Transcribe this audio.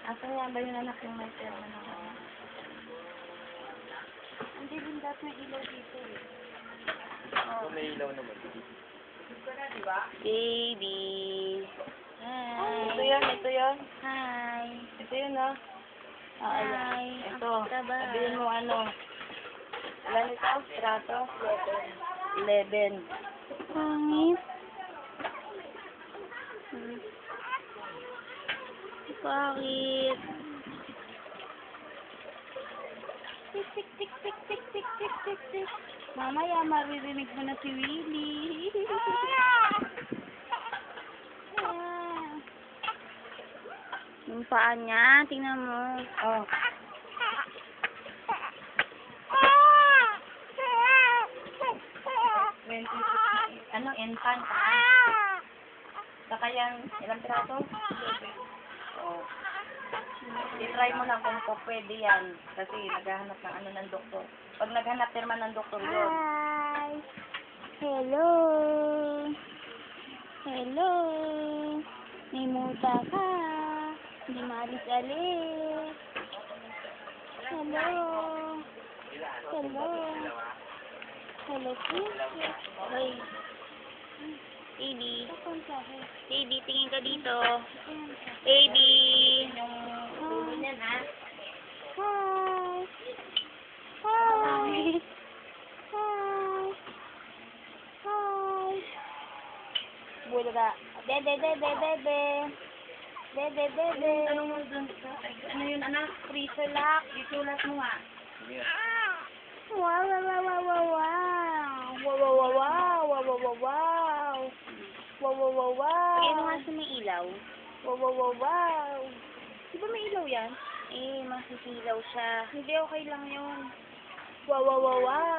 Asan nga ba yung anak yung may perma ng ano? Hindi din dati may ilaw dito eh. Kung may ilaw naman. Baby. Hi. Ito yan, ito yan. Hi. Ito yun, ah. Hi. Ito. Taba. Sabihin mo ano. Ilan ito? Trato? 11. Pangit. Bakit? Tik, tik, tik, tik, tik, tik, tik, tik, tik. Mamaya maririnig mo na si Willie. Yung paa niya, tingnan mo. Oh. Ano, infant? Saka yan, ilang trato? Oh. I-try mo na kung pwede yan. Kasi naghahanap ng ano ng doktor. Pag naghanap pirma ng doktor yun. Hi. Hello. Hello. May muta ka. Hindi maalis-alis. Hello. Hello. Hello, princess. Hoy. Baby. Baby, tingin ka dito. Baby. Yung ulo niyan, ha? Hi. Hi. Hi. Hi. Bulaga. Dede, dede, dede. Dede, dede. Ano mo dun sa... Ano yun, anak? Frisolak. Isulat mo, ha? Wow, wow, wow, wow, wow, wow. Wow, wow, wow, wow. Wow, wow, wow, wow. Wow, wow, wow, wow. Pagyan mo nga sa may ilaw. Wow, wow, wow, wow. Di ba may ilaw yan? Eh, masisilaw siya. Hindi, okay lang yun. Wow, wow, wow, wow.